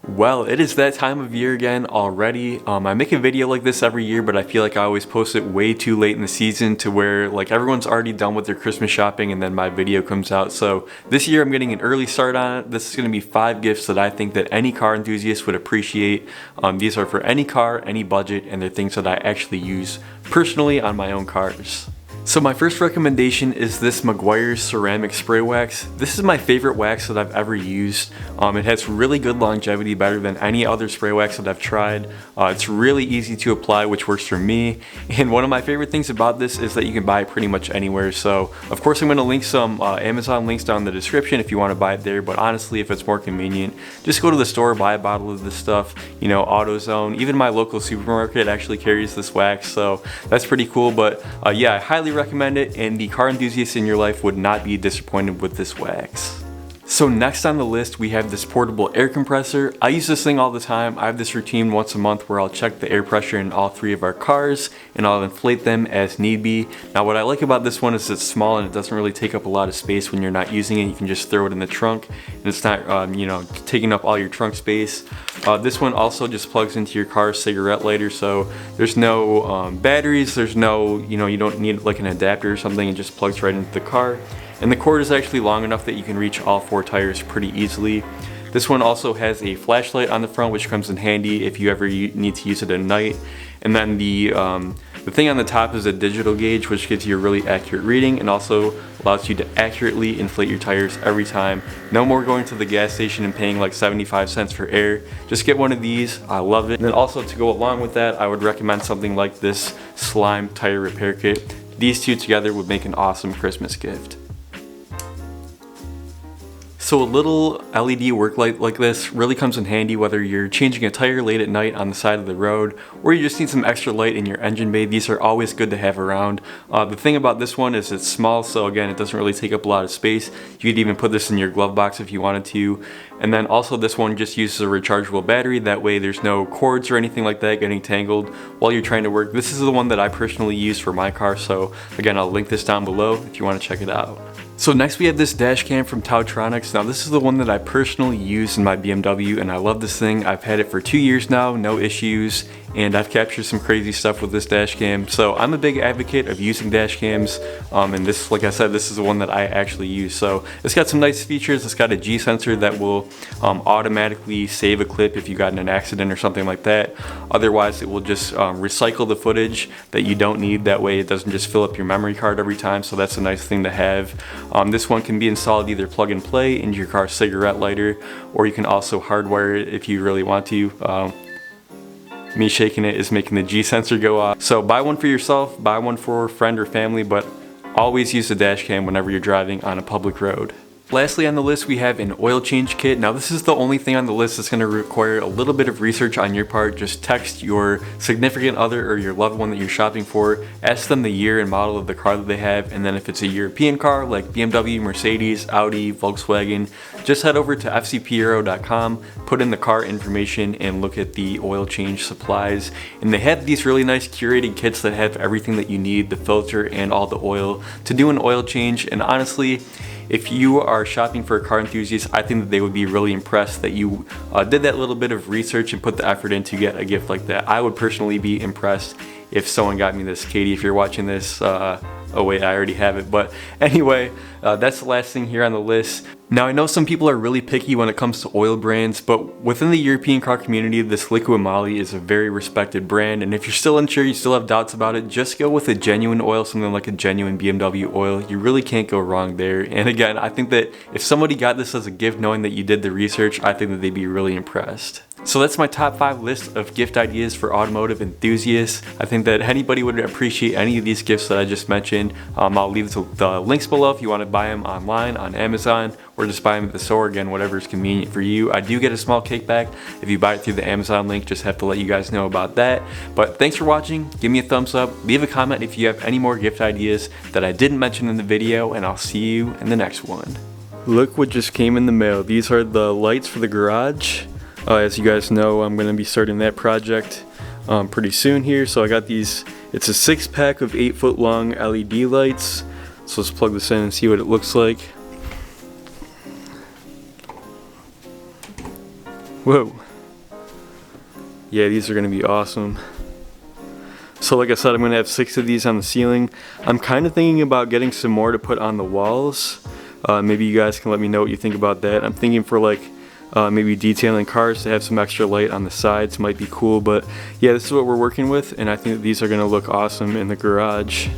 Well, it is that time of year again already. I make a video like this every year, but I feel like I always post it way too late in the season to where like everyone's already done with their Christmas shopping and then my video comes out. So this year I'm getting an early start on it. This is going to be 5 gifts that I think that any car enthusiast would appreciate. These are for any car, any budget, and they're things that I actually use personally on my own cars. So my first recommendation is this Meguiar's ceramic spray wax. This is my favorite wax that I've ever used. It has really good longevity, better than any other spray wax that I've tried. It's really easy to apply, which works for me. And one of my favorite things about this is that you can buy it pretty much anywhere. So of course I'm going to link some Amazon links down in the description if you want to buy it there. But honestly, if it's more convenient, just go to the store, buy a bottle of this stuff. You know, AutoZone, even my local supermarket actually carries this wax. So that's pretty cool. But yeah, I highly recommend it, and the car enthusiasts in your life would not be disappointed with this wax. So next on the list we have this portable air compressor. I use this thing all the time. I have this routine once a month where I'll check the air pressure in all 3 of our cars and I'll inflate them as need be. Now what I like about this one is it's small and it doesn't really take up a lot of space when you're not using it. You can just throw it in the trunk and it's not you know, taking up all your trunk space. This one also just plugs into your car's cigarette lighter, so there's no batteries, there's no, you know, you don't need like an adapter or something. It just plugs right into the car. And the cord is actually long enough that you can reach all 4 tires pretty easily. This one also has a flashlight on the front, which comes in handy if you ever need to use it at night. And then the thing on the top is a digital gauge, which gives you a really accurate reading and also allows you to accurately inflate your tires every time. No more going to the gas station and paying like 75 cents for air. Just get one of these. I love it. And then also to go along with that, I would recommend something like this slime tire repair kit. These two together would make an awesome Christmas gift. So a little LED work light like this really comes in handy whether you're changing a tire late at night on the side of the road or you just need some extra light in your engine bay. These are always good to have around. The thing about this one is it's small, so again it doesn't really take up a lot of space. You could even put this in your glove box if you wanted to. And then also this one just uses a rechargeable battery, that way there's no cords or anything like that getting tangled while you're trying to work. This is the one that I personally use for my car, so again I'll link this down below if you want to check it out. So next we have this dash cam from Tautronics. Now this is the one that I personally use in my BMW and I love this thing. I've had it for 2 years now, no issues, and I've captured some crazy stuff with this dash cam. So I'm a big advocate of using dash cams, and this, like I said, this is the one that I actually use. So it's got some nice features. It's got a G sensor that will automatically save a clip if you got in an accident or something like that. Otherwise it will just recycle the footage that you don't need. That way it doesn't just fill up your memory card every time, so that's a nice thing to have. This one can be installed either plug and play into your car's cigarette lighter, or you can also hardwire it if you really want to. Me shaking it is making the G sensor go off. So buy one for yourself, buy one for a friend or family, but always use the dash cam whenever you're driving on a public road. Lastly on the list we have an oil change kit. Now this is the only thing on the list that's going to require a little bit of research on your part. Just text your significant other or your loved one that you're shopping for, ask them the year and model of the car that they have, and then if it's a European car like BMW, Mercedes, Audi, Volkswagen, just head over to fcpeuro.com, put in the car information and look at the oil change supplies. And they have these really nice curated kits that have everything that you need, the filter and all the oil to do an oil change. And honestly, if you are shopping for a car enthusiast, I think that they would be really impressed that you did that little bit of research and put the effort in to get a gift like that. I would personally be impressed if someone got me this. Katie, if you're watching this, oh wait, I already have it. But anyway, that's the last thing here on the list. Now I know some people are really picky when it comes to oil brands, but within the European car community, this Liqui Moly is a very respected brand, and if you're still unsure, you still have doubts about it, just go with a genuine oil, something like a genuine BMW oil. You really can't go wrong there. And again, I think that if somebody got this as a gift knowing that you did the research, I think that they'd be really impressed. So that's my top 5 list of gift ideas for automotive enthusiasts. I think that anybody would appreciate any of these gifts that I just mentioned. I'll leave the links below if you want to buy them online on Amazon or just buy them at the store, again, whatever is convenient for you. I do get a small kickback if you buy it through the Amazon link, just have to let you guys know about that. But thanks for watching, give me a thumbs up, leave a comment if you have any more gift ideas that I didn't mention in the video, and I'll see you in the next one. Look what just came in the mail. These are the lights for the garage. As you guys know, I'm going to be starting that project pretty soon here. So I got these, it's a 6-pack of 8-foot long LED lights. So let's plug this in and see what it looks like. Whoa, Yeah, these are gonna be awesome. So like I said, I'm gonna have 6 of these on the ceiling. I'm kind of thinking about getting some more to put on the walls. Maybe you guys can let me know what you think about that. I'm thinking for like maybe detailing cars to have some extra light on the sides might be cool, but yeah, this is what we're working with, and I think that these are gonna look awesome in the garage.